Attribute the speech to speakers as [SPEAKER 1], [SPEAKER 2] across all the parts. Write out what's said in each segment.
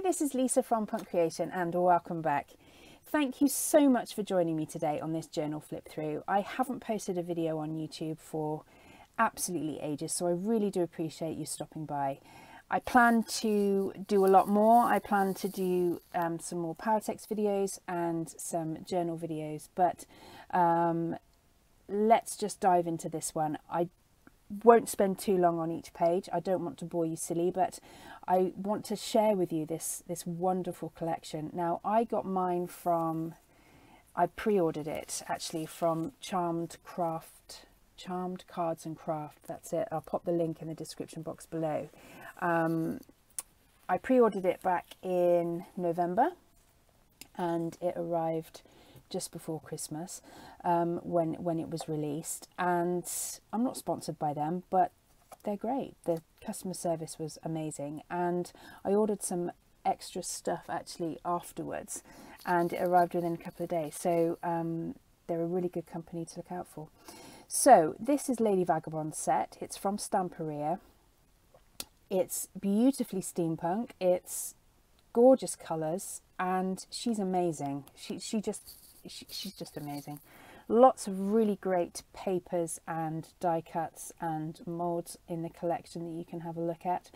[SPEAKER 1] this is Lisa from Punt Creation and welcome back. Thank you so much for joining me today on this journal flip through. I haven't posted a video on YouTube for absolutely ages, so I really do appreciate you stopping by. I plan to do a lot more. I plan to do some more power text videos and some journal videos, but let's just dive into this one. I won't spend too long on each page. I don't want to bore you silly, but I want to share with you this wonderful collection. Now, I got mine from, I pre-ordered it actually from Charmed Cards and Craft. That's it. I'll pop the link in the description box below. I pre-ordered it back in November and it arrived just before Christmas when it was released, and I'm not sponsored by them, but they're great. The customer service was amazing, and I ordered some extra stuff actually afterwards and it arrived within a couple of days, so they're a really good company to look out for. So this is Lady Vagabond set. It's from Stamperia. It's beautifully steampunk, it's gorgeous colours, and she's amazing. She's just amazing. Lots of really great papers and die cuts and moulds in the collection that you can have a look at.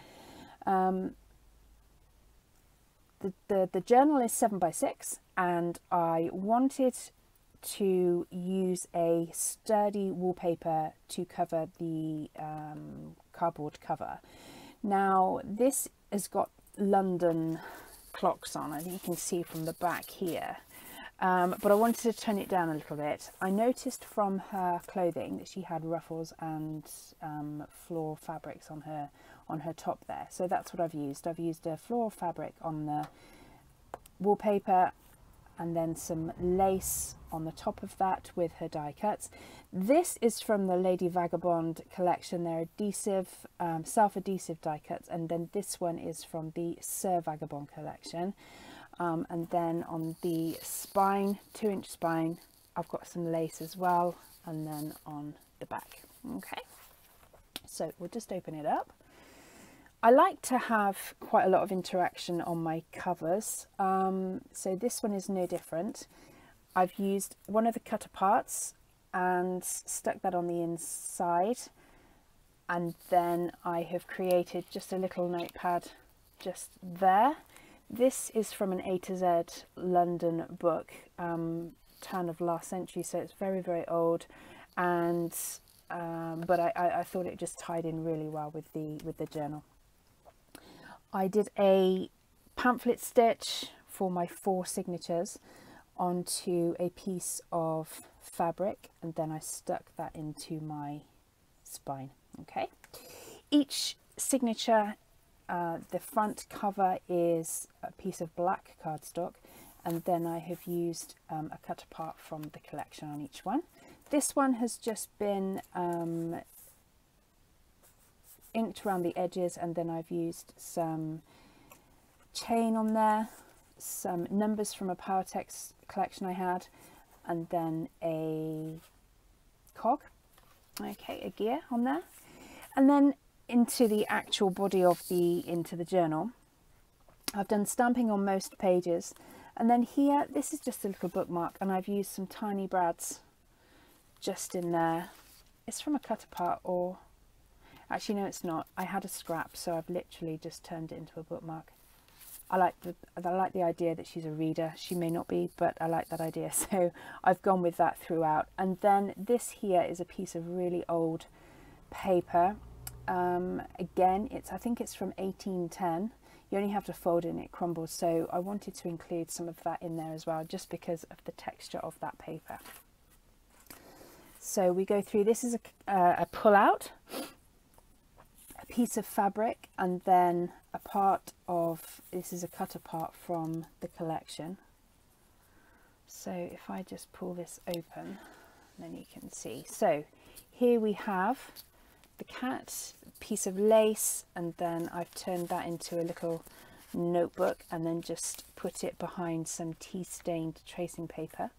[SPEAKER 1] The journal is 7x6, and I wanted to use a sturdy wallpaper to cover the cardboard cover. Now this has got London clocks on, I think you can see from the back here. But I wanted to tone it down a little bit. I noticed from her clothing that she had ruffles and floral fabrics on her top there. So that's what I've used. I've used a floral fabric on the wallpaper and then some lace on the top of that with her die cuts. This is from the Lady Vagabond collection. They're adhesive, self-adhesive die cuts, and then this one is from the Sir Vagabond collection. And then on the spine, 2-inch spine, I've got some lace as well, and then on the back. Okay, so we'll just open it up. I like to have quite a lot of interaction on my covers, so this one is no different. I've used one of the cut aparts and stuck that on the inside, and then I have created just a little notepad just there. This is from an A to Z London book, turn of last century, so it's very, very old, and but I thought it just tied in really well with the journal. I did a pamphlet stitch for my 4 signatures onto a piece of fabric, and then I stuck that into my spine. Okay, each signature, the front cover is a piece of black cardstock, and then I have used a cut apart from the collection on each one. This one has just been inked around the edges, and then I've used some chain on there, some numbers from a power text collection I had, and then a cog, okay, a gear on there, and then into the actual body of into the journal. I've done stamping on most pages, and then here this is just a little bookmark, and I've used some tiny brads just in there. It's from a cut apart, or actually no, it's not. I had a scrap, so I've literally just turned it into a bookmark. I like the idea that she's a reader. She may not be, but I like that idea, so I've gone with that throughout. And then this here is a piece of really old paper. Again, I think it's from 1810. You only have to fold it and it crumbles, so I wanted to include some of that in there as well, just because of the texture of that paper. So we go through, this is a pull out, a piece of fabric, and then a part of, this is a cut apart from the collection. So if I just pull this open, then you can see. So here we have the cat, piece of lace, and then I've turned that into a little notebook and then just put it behind some tea stained tracing paper.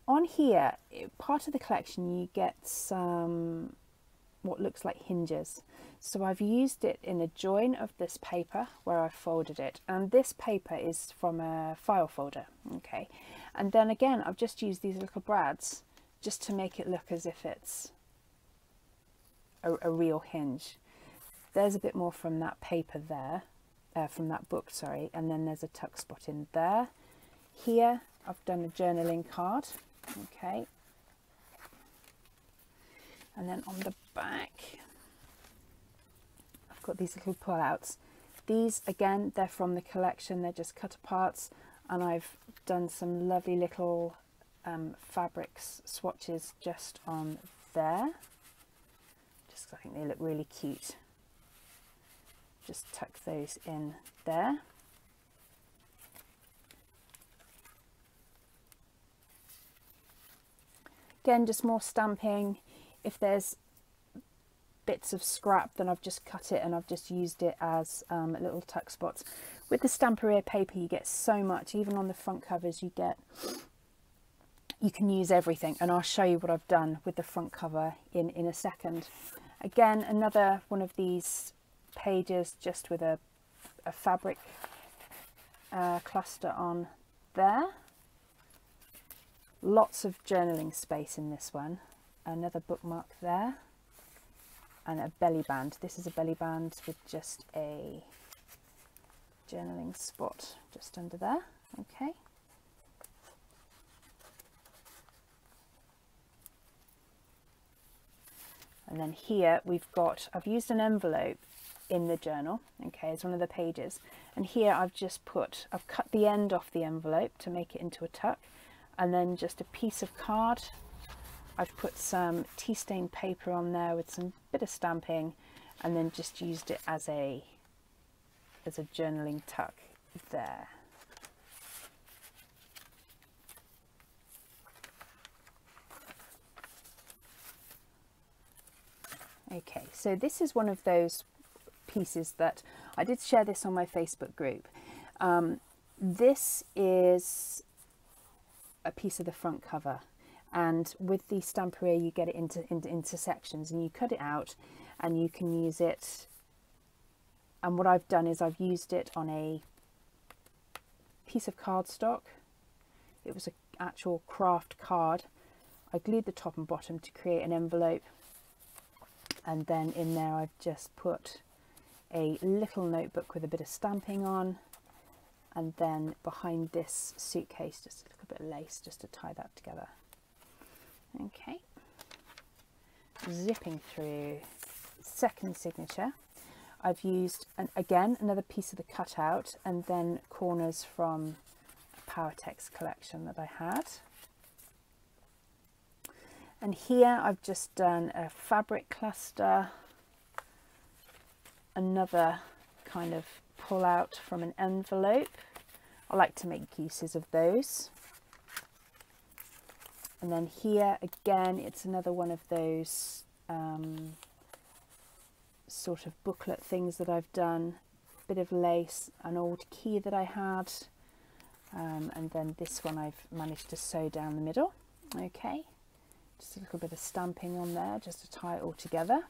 [SPEAKER 1] On here, part of the collection, you get some what looks like hinges. So I've used it in a join of this paper where I folded it, and this paper is from a file folder, okay, and then again I've just used these little brads just to make it look as if it's a real hinge. There's a bit more from that paper there, from that book, sorry, and then there's a tuck spot in there. Here I've done a journaling card, okay, and then on the back I've got these little pull-outs. These again, they're from the collection, they're just cut aparts, and I've done some lovely little fabrics swatches just on there, just 'cause I think they look really cute. Just tuck those in there. Again, just more stamping. If there's bits of scrap, then I've just cut it and I've just used it as little tuck spots. With the Stamperia paper, you get so much, even on the front covers, you can use everything, and I'll show you what I've done with the front cover in a second. Again, another one of these pages just with a fabric cluster on there. Lots of journaling space in this one. Another bookmark there, and a belly band. This is a belly band with just a journaling spot just under there, okay. And then here I've used an envelope in the journal, okay, as one of the pages, and here I've cut the end off the envelope to make it into a tuck, and then just a piece of card. I've put some tea stain paper on there with some bit of stamping, and then just used it as a journaling tuck there. Okay, so this is one of those pieces that I did share this on my Facebook group. This is a piece of the front cover, and with the Stamperia you get it into sections, and you cut it out and you can use it. And what I've done is I've used it on a piece of cardstock. It was an actual craft card. I glued the top and bottom to create an envelope, and then in there I've just put a little notebook with a bit of stamping on, and then behind this suitcase just a little bit of lace just to tie that together. Okay, zipping through second signature, I've used again another piece of the cutout, and then corners from a Powertex collection that I had. And here I've just done a fabric cluster, another kind of pull out from an envelope. I like to make uses of those. And then here again, it's another one of those sort of booklet things that I've done. Bit of lace, an old key that I had, and then this one I've managed to sew down the middle. Okay, just a little bit of stamping on there just to tie it all together.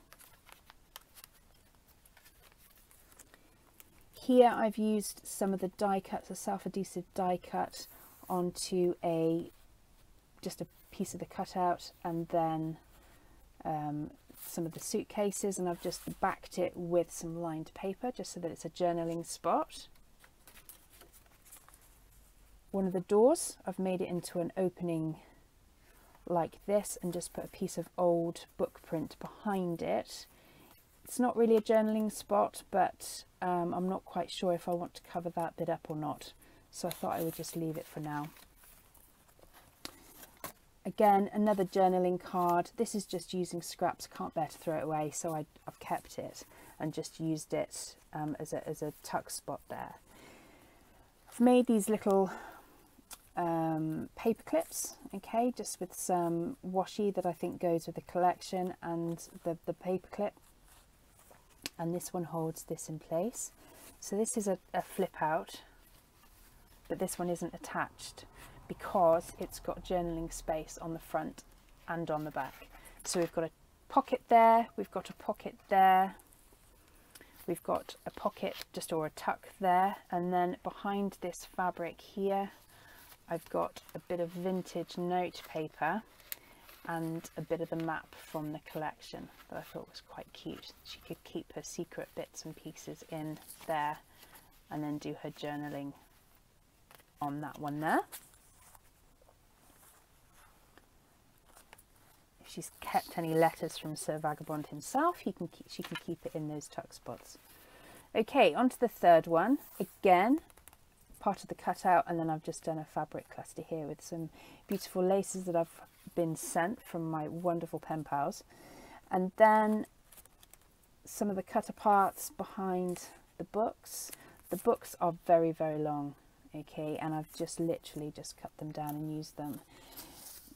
[SPEAKER 1] Here I've used some of the die cuts, a self-adhesive die cut onto just a piece of the cutout, and then some of the suitcases, and I've just backed it with some lined paper just so that it's a journaling spot. One of the doors, I've made it into an opening like this and just put a piece of old book print behind it. It's not really a journaling spot, but I'm not quite sure if I want to cover that bit up or not, so I thought I would just leave it for now. Again, another journaling card. This is just using scraps, can't bear to throw it away, so I've kept it and just used it as a tuck spot there. I've made these little paper clips, okay, just with some washi that I think goes with the collection and the paper clip, and this one holds this in place. So this is a flip out, but this one isn't attached because it's got journaling space on the front and on the back. So we've got a pocket there, we've got a pocket there, we've got a pocket just or a tuck there, and then behind this fabric here I've got a bit of vintage note paper and a bit of the map from the collection that I thought was quite cute. She could keep her secret bits and pieces in there and then do her journaling on that one there. If she's kept any letters from Sir Vagabond himself, she can keep it in those tuck spots. Okay, on to the third one. Again, part of the cutout, and then I've just done a fabric cluster here with some beautiful laces that I've been sent from my wonderful pen pals, and then some of the cut aparts behind the books. The books are very, very long, okay, and I've just literally just cut them down and used them.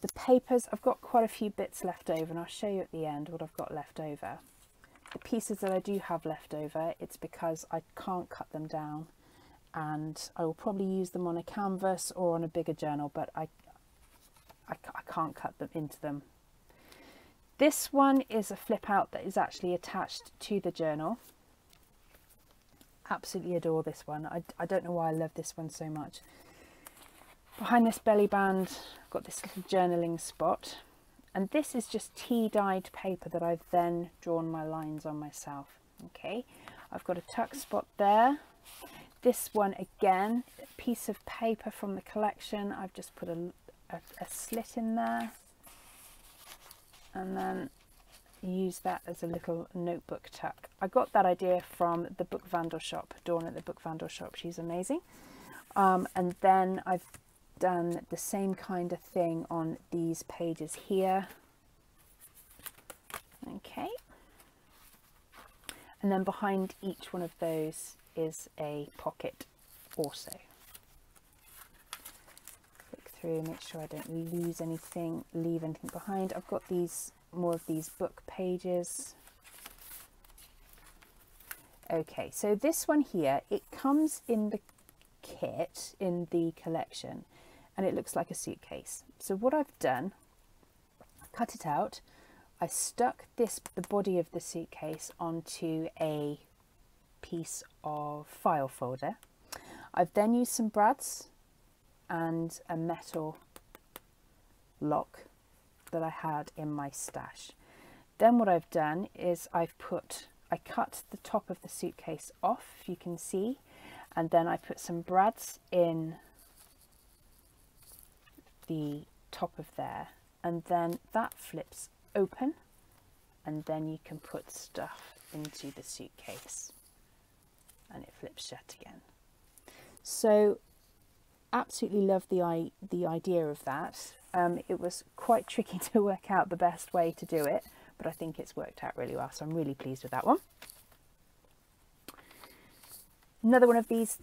[SPEAKER 1] The papers, I've got quite a few bits left over, and I'll show you at the end what I've got left over. The pieces that I do have left over, it's because I can't cut them down, and I will probably use them on a canvas or on a bigger journal, but I can't cut them into them. This one is a flip out that is actually attached to the journal. Absolutely adore this one. I don't know why I love this one so much. Behind this belly band, I've got this little journaling spot, and this is just tea dyed paper that I've then drawn my lines on myself. Okay, I've got a tuck spot there. This one again, a piece of paper from the collection. I've just put a slit in there and then use that as a little notebook tuck. I got that idea from the Book Vandal shop, Dawn at the Book Vandal shop. She's amazing. And then I've done the same kind of thing on these pages here. Okay, and then behind each one of those is a pocket also. Flick through, make sure I don't lose anything, leave anything behind. I've got these, more of these book pages. Okay, so this one here, it comes in the kit, in the collection, and it looks like a suitcase. So what I've done, I cut it out, I stuck the body of the suitcase onto a piece of file folder. I've then used some brads and a metal lock that I had in my stash. Then what I've done is I cut the top of the suitcase off, if you can see, and then I put some brads in the top of there, and then that flips open, and then you can put stuff into the suitcase and it flips shut again. So absolutely love the idea of that. It was quite tricky to work out the best way to do it, but I think it's worked out really well, so I'm really pleased with that one. Another one of these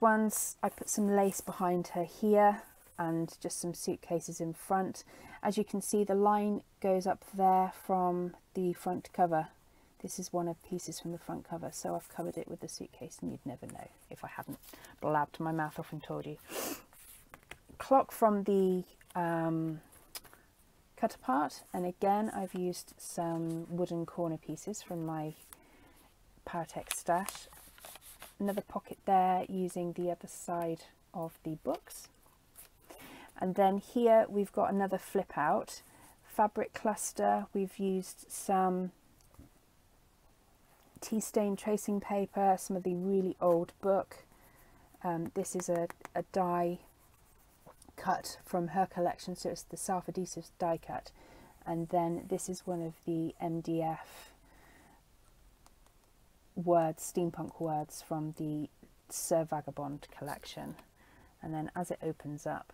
[SPEAKER 1] ones, I put some lace behind her here and just some suitcases in front. As you can see, the line goes up there from the front cover. This is one of the pieces from the front cover, so I've covered it with the suitcase, and you'd never know if I hadn't blabbed my mouth off and told you. Clock from the cut apart, and again I've used some wooden corner pieces from my Paratex stash. Another pocket there using the other side of the books. And then here we've got another flip out fabric cluster. We've used some tea stain tracing paper, some of the really old book. This is a die cut from her collection, so it's the self-adhesive die cut. And then this is one of the MDF words, steampunk words from the Sir Vagabond collection. And then as it opens up,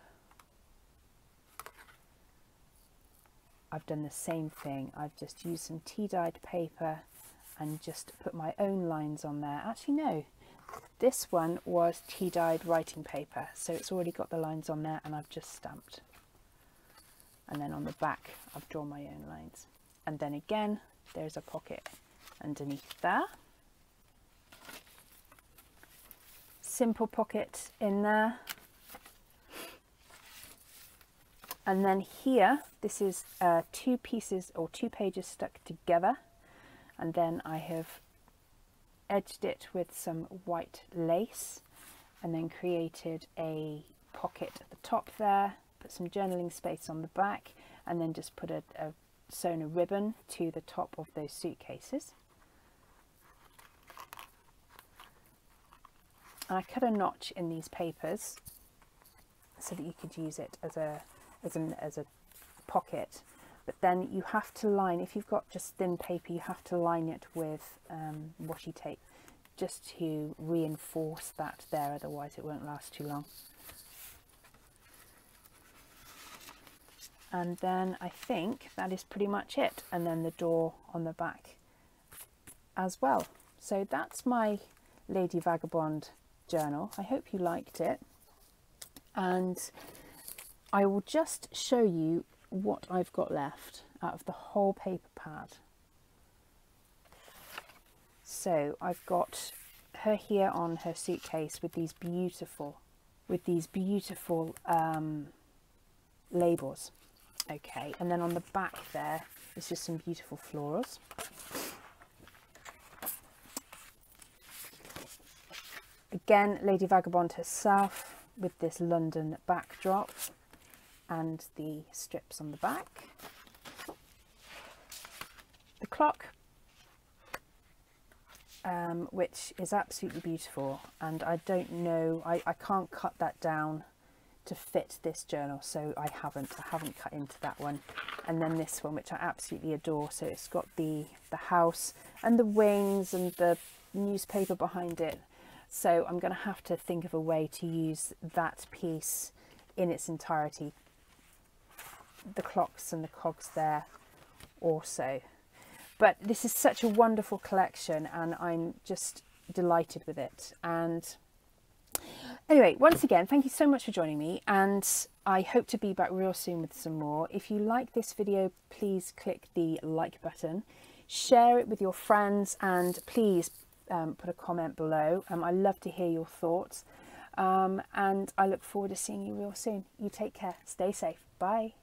[SPEAKER 1] I've done the same thing. I've just used some tea dyed paper and just put my own lines on there. Actually no, this one was tea dyed writing paper, so it's already got the lines on there, and I've just stamped. And then on the back I've drawn my own lines, and then again there's a pocket underneath there, simple pocket in there, And then here, this is 2 pieces or 2 pages stuck together, and then I have edged it with some white lace and then created a pocket at the top there, put some journaling space on the back, and then just put sewn a ribbon to the top of those suitcases. And I cut a notch in these papers so that you could use it as a pocket, but then you have to line, if you've got just thin paper, you have to line it with washi tape just to reinforce that there, otherwise it won't last too long. And then I think that is pretty much it, and then the door on the back as well. So that's my Lady Vagabond journal. I hope you liked it, and I will just show you what I've got left out of the whole paper pad. So I've got her here on her suitcase with these beautiful labels. Okay, and then on the back there is just some beautiful florals. Again, Lady Vagabond herself with this London backdrop and the strips on the back. The clock, which is absolutely beautiful, and I don't know, I can't cut that down to fit this journal, so I haven't cut into that one. And then this one, which I absolutely adore, so it's got the house and the wings and the newspaper behind it, so I'm going to have to think of a way to use that piece in its entirety. The clocks and the cogs there also. But this is such a wonderful collection, and I'm just delighted with it. And anyway, once again, thank you so much for joining me, and I hope to be back real soon with some more. If you like this video, please click the like button, share it with your friends, and please put a comment below. I love to hear your thoughts, and I look forward to seeing you real soon. You take care, stay safe, bye.